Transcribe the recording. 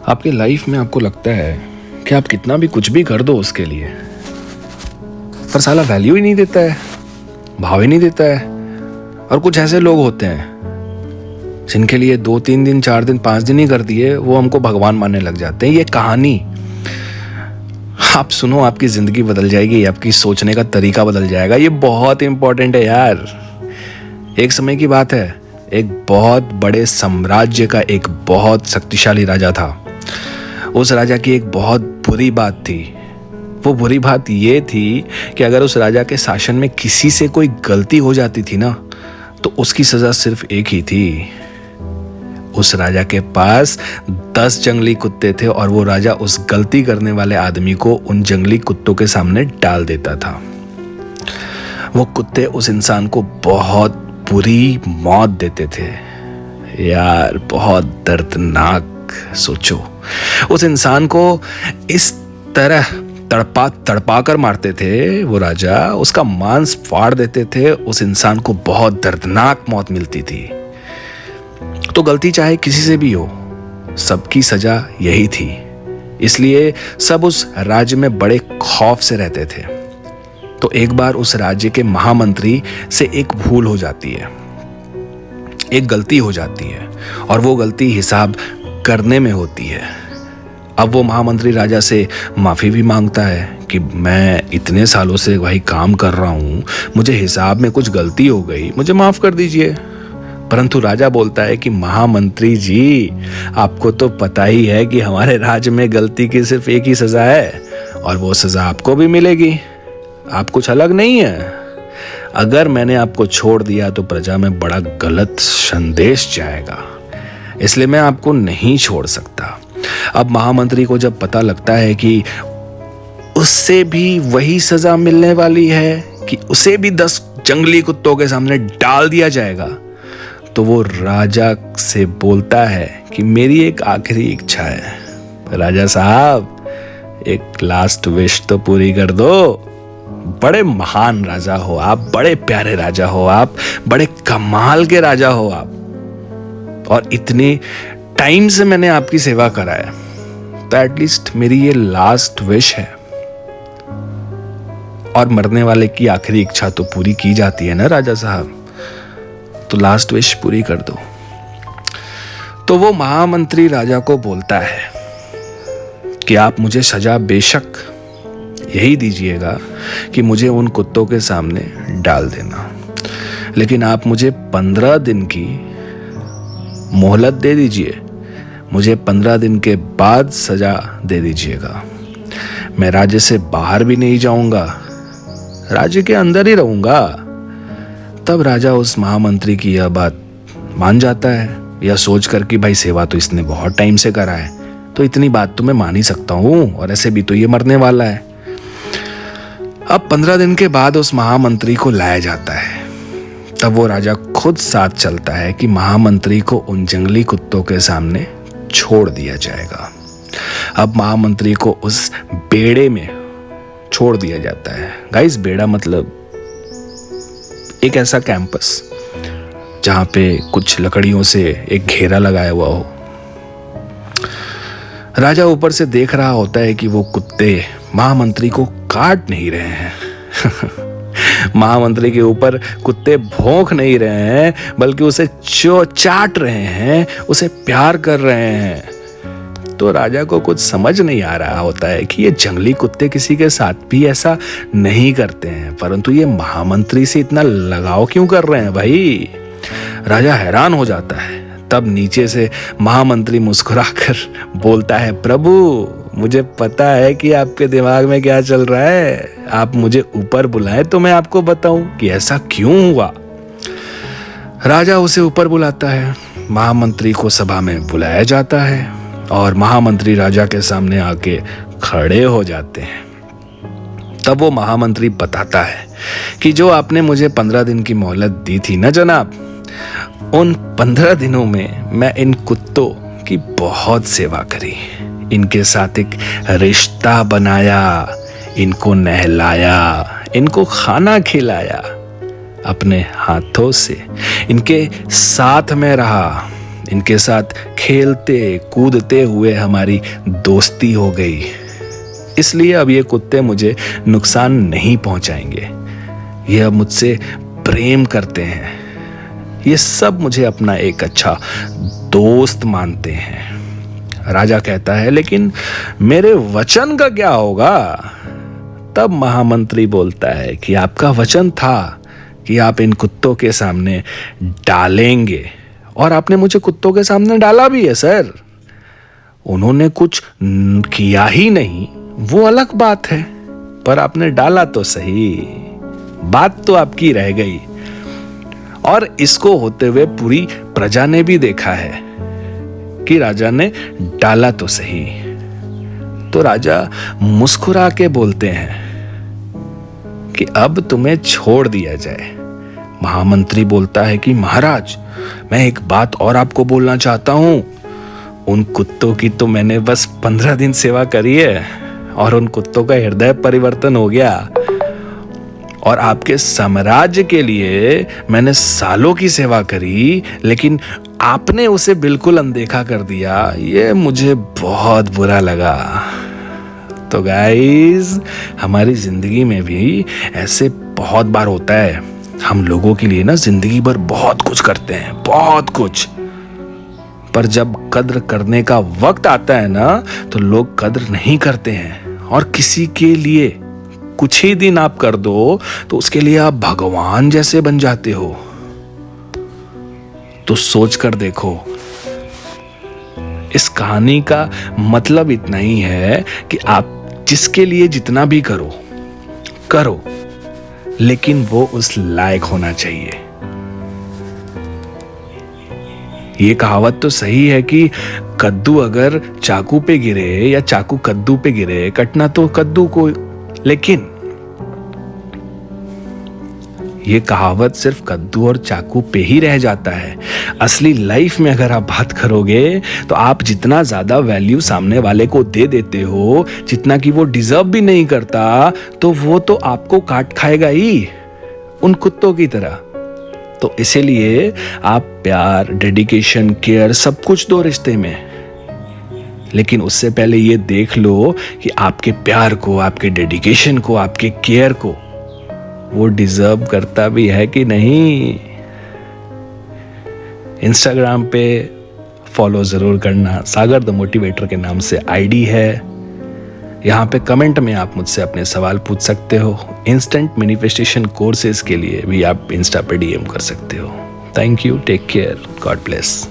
आपकी लाइफ में आपको लगता है कि आप कितना भी कुछ भी कर दो उसके लिए, पर साला वैल्यू ही नहीं देता है, भाव ही नहीं देता है। और कुछ ऐसे लोग होते हैं जिनके लिए 2-3 दिन, 4 दिन, 5 दिन ही कर दिए वो हमको भगवान मानने लग जाते हैं। ये कहानी आप सुनो, आपकी जिंदगी बदल जाएगी, आपकी सोचने का तरीका बदल जाएगा। ये बहुत इंपॉर्टेंट है यार। एक समय की बात है, एक बहुत बड़े साम्राज्य का एक बहुत शक्तिशाली राजा था। उस राजा की एक बहुत बुरी बात थी। वो बुरी बात ये थी कि अगर उस राजा के शासन में किसी से कोई गलती हो जाती थी ना, तो उसकी सजा सिर्फ एक ही थी। उस राजा के पास 10 जंगली कुत्ते थे और वो राजा उस गलती करने वाले आदमी को उन जंगली कुत्तों के सामने डाल देता था। वो कुत्ते उस इंसान को बहुत बुरी मौत देते थे यार, बहुत दर्दनाक। सोचो, उस इंसान को इस तरह तड़पा तड़पा कर मारते थे वो राजा, उसका मांस फाड़ देते थे, उस इंसान को बहुत दर्दनाक मौत मिलती थी। तो गलती चाहे किसी से भी हो, सबकी सजा यही थी। इसलिए सब उस राज्य में बड़े खौफ से रहते थे। तो एक बार उस राज्य के महामंत्री से एक भूल हो जाती है, एक गलती हो जाती है, और वो गलती हिसाब करने में होती है। अब वो महामंत्री राजा से माफी भी मांगता है कि मैं इतने सालों से भाई काम कर रहा हूं, मुझे हिसाब में कुछ गलती हो गई, मुझे माफ कर दीजिए। परंतु राजा बोलता है कि महामंत्री जी, आपको तो पता ही है कि हमारे राज्य में गलती की सिर्फ एक ही सजा है, और वो सजा आपको भी मिलेगी। आप कुछ अलग नहीं है। अगर मैंने आपको छोड़ दिया तो प्रजा में बड़ा गलत संदेश जाएगा, इसलिए मैं आपको नहीं छोड़ सकता। अब महामंत्री को जब पता लगता है कि उससे भी वही सजा मिलने वाली है, कि उसे भी 10 जंगली कुत्तों के सामने डाल दिया जाएगा, तो वो राजा से बोलता है कि मेरी एक आखिरी इच्छा है। राजा साहब, एक लास्ट विश तो पूरी कर दो। बड़े महान राजा हो आप, बड़े प्यारे राजा हो आप, बड़े कमाल के राजा हो आप, और इतने टाइम से मैंने आपकी सेवा करा है, तो एटलीस्ट मेरी ये लास्ट विश है। और मरने वाले की आखिरी इच्छा तो पूरी की जाती है ना राजा साहब, तो लास्ट विश पूरी कर दो। तो वो महामंत्री राजा को बोलता है कि आप मुझे सजा बेशक यही दीजिएगा कि मुझे उन कुत्तों के सामने डाल देना, लेकिन आप मुझे 15 दिन की मोहलत दे दीजिए। मुझे 15 दिन के बाद सजा दे दीजिएगा। मैं राज्य से बाहर भी नहीं जाऊंगा, राज्य के अंदर ही रहूंगा। तब राजा उस महामंत्री की यह बात मान जाता है, यह सोचकर कि भाई सेवा तो इसने बहुत टाइम से करा है, तो इतनी बात तो मैं मान ही सकता हूं, और ऐसे भी तो ये मरने वाला है। अब 15 दिन के बाद उस महामंत्री को लाया जाता है। तब वो राजा खुद साथ चलता है कि महामंत्री को उन जंगली कुत्तों के सामने छोड़ दिया जाएगा। अब महामंत्री को उस बेड़े में छोड़ दिया जाता है। गाइस, बेड़ा मतलब एक ऐसा कैंपस जहां पे कुछ लकड़ियों से एक घेरा लगाया हुआ हो। राजा ऊपर से देख रहा होता है कि वो कुत्ते महामंत्री को काट नहीं रहे हैं महामंत्री के ऊपर कुत्ते भौंक नहीं रहे हैं, बल्कि उसे चाट रहे हैं, उसे प्यार कर रहे हैं। तो राजा को कुछ समझ नहीं आ रहा होता है कि ये जंगली कुत्ते किसी के साथ भी ऐसा नहीं करते हैं, परंतु ये महामंत्री से इतना लगाव क्यों कर रहे हैं भाई। राजा हैरान हो जाता है। तब नीचे से महामंत्री मुस्कुराकर बोलता है, प्रभु, मुझे पता है कि आपके दिमाग में क्या चल रहा है। आप मुझे ऊपर बुलाएं तो मैं आपको बताऊं कि ऐसा क्यों हुआ। राजा उसे ऊपर बुलाता है। महामंत्री को सभा में बुलाया जाता है और महामंत्री राजा के सामने आके खड़े हो जाते हैं। तब वो महामंत्री बताता है कि जो आपने मुझे 15 दिन की मोहलत दी थी ना जनाब, उन 15 दिनों में मैं इन कुत्तों की बहुत सेवा करी, इनके साथ एक रिश्ता बनाया, इनको नहलाया, इनको खाना खिलाया, अपने हाथों से इनके साथ में रहा, इनके साथ खेलते कूदते हुए हमारी दोस्ती हो गई, इसलिए अब ये कुत्ते मुझे नुकसान नहीं पहुंचाएंगे। ये अब मुझसे प्रेम करते हैं, ये सब मुझे अपना एक अच्छा दोस्त मानते हैं। राजा कहता है, लेकिन मेरे वचन का क्या होगा? तब महामंत्री बोलता है कि आपका वचन था कि आप इन कुत्तों के सामने डालेंगे, और आपने मुझे कुत्तों के सामने डाला भी है सर। उन्होंने कुछ किया ही नहीं, वो अलग बात है, पर आपने डाला तो सही, बात तो आपकी रह गई। और इसको होते हुए पूरी प्रजा ने भी देखा है कि राजा ने डाला तो सही। तो राजा मुस्कुरा के बोलते हैं कि अब तुम्हें छोड़ दिया जाए। महामंत्री बोलता है कि महाराज, मैं एक बात और आपको बोलना चाहता हूं। उन कुत्तों की तो मैंने बस 15 दिन सेवा करी है और उन कुत्तों का हृदय परिवर्तन हो गया, और आपके साम्राज्य के लिए मैंने सालों की सेवा करी, लेकिन आपने उसे बिल्कुल अनदेखा कर दिया। ये मुझे बहुत बुरा लगा। तो गाइस, हमारी जिंदगी में भी ऐसे बहुत बार होता है। हम लोगों के लिए ना जिंदगी भर बहुत कुछ करते हैं, बहुत कुछ, पर जब कद्र करने का वक्त आता है ना, तो लोग कद्र नहीं करते हैं। और किसी के लिए कुछ ही दिन आप कर दो तो उसके लिए आप भगवान जैसे बन जाते हो। तो सोच कर देखो, इस कहानी का मतलब इतना ही है कि आप जिसके लिए जितना भी करो, लेकिन वो उस लायक होना चाहिए। ये कहावत तो सही है कि कद्दू अगर चाकू पे गिरे या चाकू कद्दू पे गिरे, कटना तो कद्दू को, लेकिन ये कहावत सिर्फ कद्दू और चाकू पे ही रह जाता है। असली लाइफ में अगर आप बात करोगे तो आप जितना ज्यादा वैल्यू सामने वाले को दे देते हो, जितना कि वो डिजर्व भी नहीं करता, तो वो तो आपको काट खाएगा ही, उन कुत्तों की तरह। तो इसीलिए आप प्यार, डेडिकेशन, केयर सब कुछ दो रिश्ते में, लेकिन उससे पहले ये देख लो कि आपके प्यार को, आपके डेडिकेशन को, आपके केयर को वो डिजर्व करता भी है कि नहीं। इंस्टाग्राम पे फॉलो जरूर करना, सागर द मोटिवेटर के नाम से आईडी है। यहाँ पे कमेंट में आप मुझसे अपने सवाल पूछ सकते हो। इंस्टेंट मैनिफेस्टेशन कोर्सेज के लिए भी आप इंस्टा पे डीएम कर सकते हो। Thank you, take care, God bless.